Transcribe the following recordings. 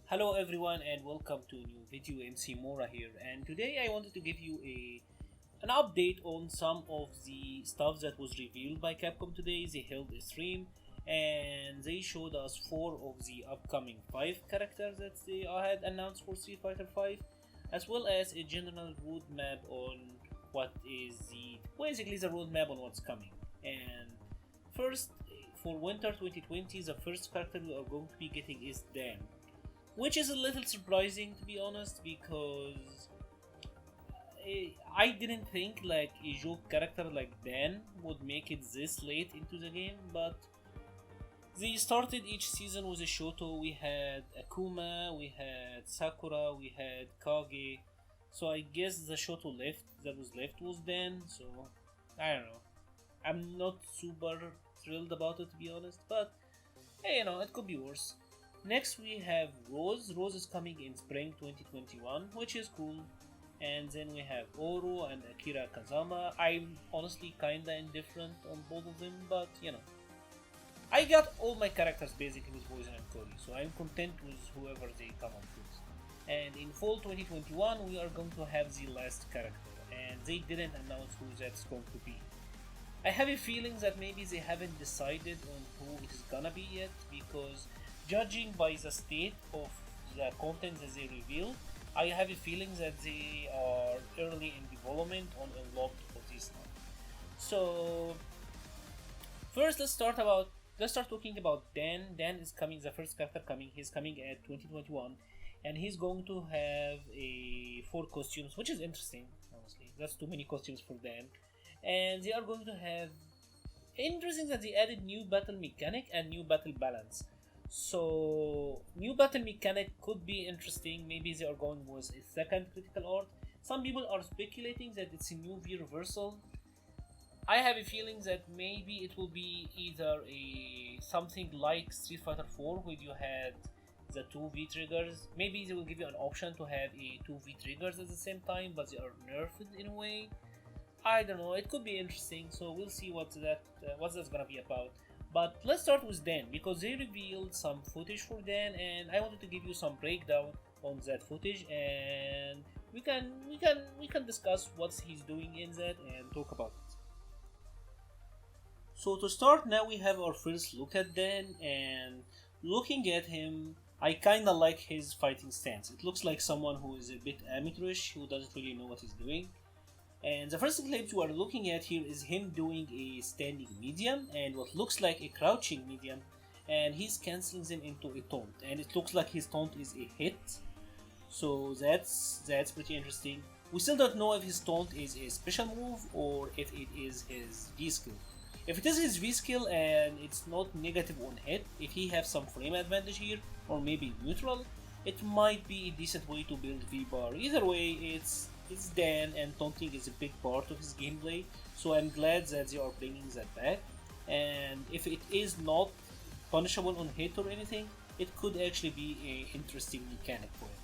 Hello everyone and welcome to a new video. MC-Mura here, and today I wanted to give you an update on some of the stuff that was revealed by Capcom today. They held a stream and they showed us 4 of the upcoming 5 characters that they had announced for Street Fighter 5, as well as a general roadmap on what is the roadmap on what's coming. And first, for Winter 2020, the first character we are going to be getting is Dan, which is a little surprising, to be honest, because I didn't think like a joke character like Dan would make it this late into the game. But they started each season with a Shoto. We had Akuma, we had Sakura, we had Kage. So I guess the Shoto that was left was Dan. So I don't know, I'm not super thrilled about it, to be honest, but hey, it could be worse. Next we have Rose. Rose is coming in spring 2021, which is cool. And then we have Oro and Akira Kazama. I'm honestly kinda indifferent on both of them, but I got all my characters basically with Poison and Cody, so I'm content with whoever they come up with. And in fall 2021 we are going to have the last character, and they didn't announce who that's going to be. I have a feeling that maybe they haven't decided on who it is gonna be yet, because judging by the state of the content that they revealed, I have a feeling that they are early in development on a lot of this stuff. So first, let's start talking about Dan. Dan is coming, the first character coming. He's coming at 2021, and he's going to have a 4 costumes, which is interesting. Honestly, that's too many costumes for Dan. And they are going to have interesting that they added new battle mechanic and new battle balance. So new battle mechanic could be interesting. Maybe they are going with a second critical art. Some people are speculating that it's a new V reversal. I have a feeling that maybe it will be either a something like Street Fighter 4, where you had the 2 V triggers. Maybe they will give you an option to have a 2 V triggers at the same time, but they are nerfed in a way. I don't know. It could be interesting. So we'll see what that's gonna be about. But let's start with Dan, because they revealed some footage for Dan, and I wanted to give you some breakdown on that footage, and we can discuss what he's doing in that and talk about it. So to start, now we have our first look at Dan, and looking at him, I kinda like his fighting stance. It looks like someone who is a bit amateurish, who doesn't really know what he's doing. And the first clip you are looking at here is him doing a standing medium and what looks like a crouching medium, and he's canceling them into a taunt, and it looks like his taunt is a hit. So that's pretty interesting. We still don't know if his taunt is a special move or if it is his V skill. If it is his V skill and it's not negative on hit, if he has some frame advantage here, or maybe neutral, it might be a decent way to build V bar. Either way, it's Dan, and taunting is a big part of his gameplay, so I'm glad that they are bringing that back. And if it is not punishable on hit or anything, it could actually be an interesting mechanic for him.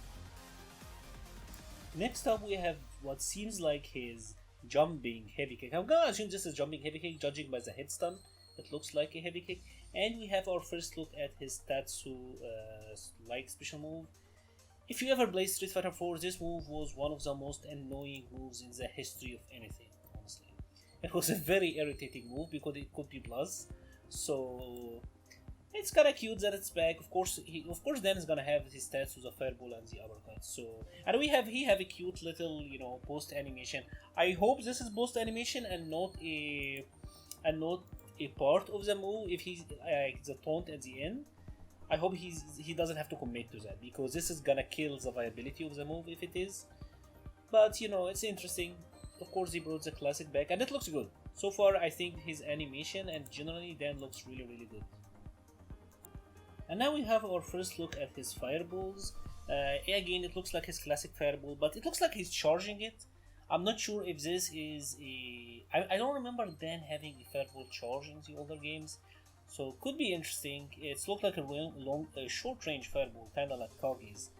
Next up, we have what seems like his jumping heavy kick. I'm gonna assume this is jumping heavy kick, judging by the hit stun. It looks like a heavy kick. And we have our first look at his Tatsu like special move. If you ever played Street Fighter 4, this move was one of the most annoying moves in the history of anything, honestly. It was a very irritating move because it could be plus. So it's kinda cute that it's back. Of course Dan is gonna have his stats with the fireball and the uppercut. So, and he have a cute little post animation. I hope this is post animation and not a part of the move. If he's like the taunt at the end, I hope he doesn't have to commit to that, because this is gonna kill the viability of the move if it is. But it's interesting. Of course, he brought the classic back, and it looks good. So far, I think his animation and generally Dan looks really, really good. And now we have our first look at his fireballs. Again, it looks like his classic fireball, but it looks like he's charging it. I'm not sure if this is I don't remember Dan having a fireball charge in the older games. So could be interesting. It's looked like a short range fireball, kinda like Kage's,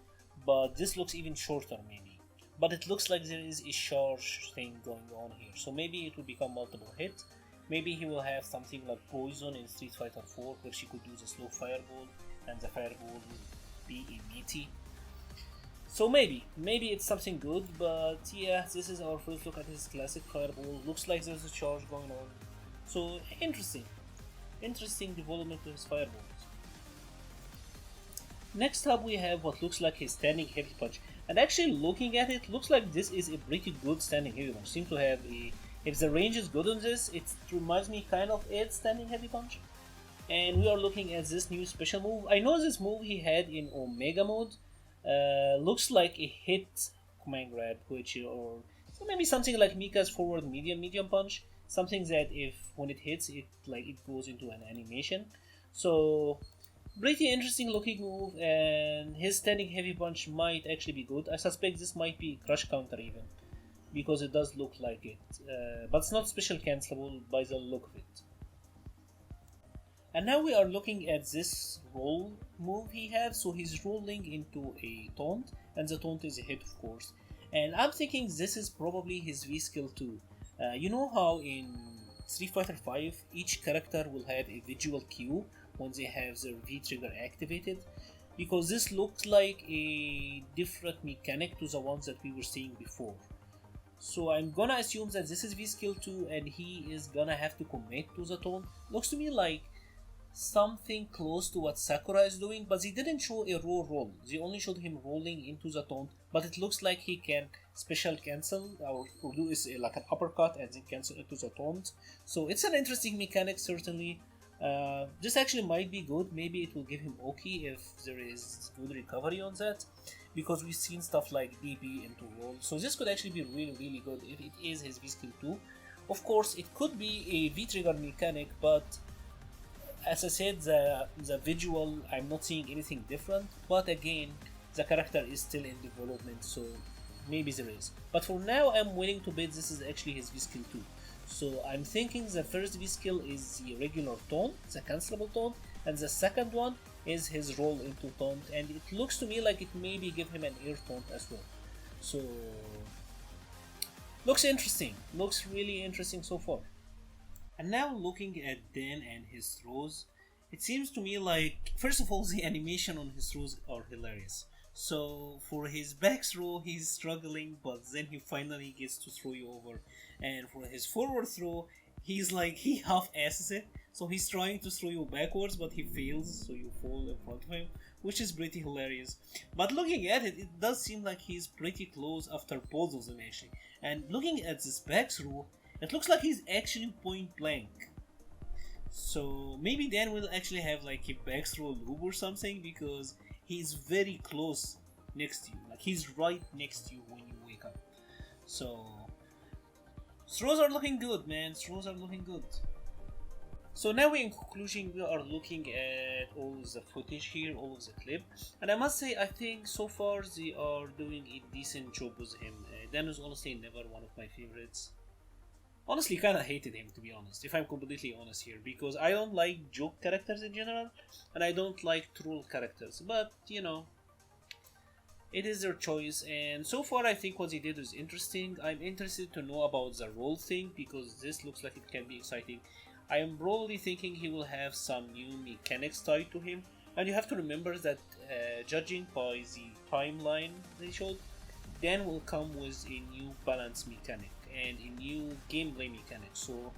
but this looks even shorter maybe. But it looks like there is a charge thing going on here, so maybe it will become multiple hit. Maybe he will have something like Poison in Street Fighter 4, where she could use a slow fireball, and the fireball be a meaty. So maybe it's something good, but yeah, this is our first look at his classic fireball. Looks like there's a charge going on. So interesting development to his fireballs. Next up we have what looks like his standing heavy punch. And actually looking at it, looks like this is a pretty good standing heavy punch. Seems to have a, if the range is good on this, it reminds me kind of Ed's standing heavy punch. And we are looking at this new special move. I know this move he had in Omega mode. Looks like a hit command grab, which or so maybe something like Mika's forward medium punch. Something that if when it hits, it goes into an animation. So pretty interesting looking move, and his standing heavy punch might actually be good. I suspect this might be crush counter even, because it does look like it, but it's not special cancelable by the look of it. And now we are looking at this roll move he has. So he's rolling into a taunt, and the taunt is a hit of course. And I'm thinking this is probably his V skill too. You know how in Street Fighter V each character will have a visual cue when they have their V trigger activated, because this looks like a different mechanic to the ones that we were seeing before. So I'm gonna assume that this is V skill 2 and he is gonna have to commit to the taunt. Looks to me like something close to what Sakura is doing, but they didn't show a raw roll. They only showed him rolling into the taunt, but it looks like he can special cancel or do is like an uppercut and then cancel into the taunt. So it's an interesting mechanic certainly. This actually might be good. Maybe it will give him Oki if there is good recovery on that, because we've seen stuff like DB into roll. So this could actually be really good if it is his V skill 2. Of course it could be a V trigger mechanic, but as I said, the visual, I'm not seeing anything different, but again, the character is still in development, so maybe there is. But for now, I'm willing to bet this is actually his V skill 2. So I'm thinking the first V skill is the regular taunt, the cancelable taunt, and the second one is his roll into taunt, and it looks to me like it maybe give him an air taunt as well. So looks interesting, looks really interesting so far. And now looking at Dan and his throws, it seems to me like, first of all, the animation on his throws are hilarious. So for his back throw, he's struggling, but then he finally gets to throw you over. And for his forward throw, he's like, he half-asses it. So he's trying to throw you backwards, but he fails, so you fall in front of him, which is pretty hilarious. But looking at it, it does seem like he's pretty close after both of them actually. And looking at this back throw, it looks like he's actually point blank. So maybe Dan will actually have like a back throw loop or something, because he's very close next to you. Like he's right next to you when you wake up. So throws are looking good, man. Throws are looking good. So now in conclusion, we are looking at all the footage here, all of the clip, and I must say I think so far they are doing a decent job with him. Dan is honestly never one of my favorites. Honestly, kinda hated him, to be honest, if I'm completely honest here, because I don't like joke characters in general, and I don't like troll characters, but, you know, it is their choice, and so far I think what they did was interesting. I'm interested to know about the roll thing, because this looks like it can be exciting. I am probably thinking he will have some new mechanics tied to him, and you have to remember that, judging by the timeline they showed, Dan will come with a new balance mechanic and a new gameplay mechanic, so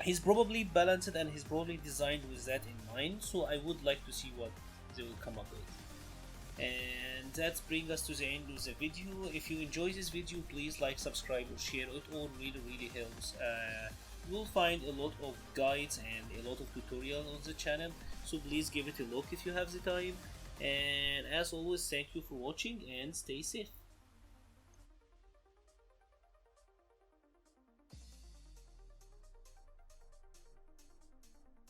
he's probably balanced and he's probably designed with that in mind, so I would like to see what they will come up with. And that brings us to the end of the video. If you enjoyed this video, please like, subscribe or share. It all really helps. You will find a lot of guides and a lot of tutorials on the channel, so please give it a look if you have the time. And as always, thank you for watching and stay safe.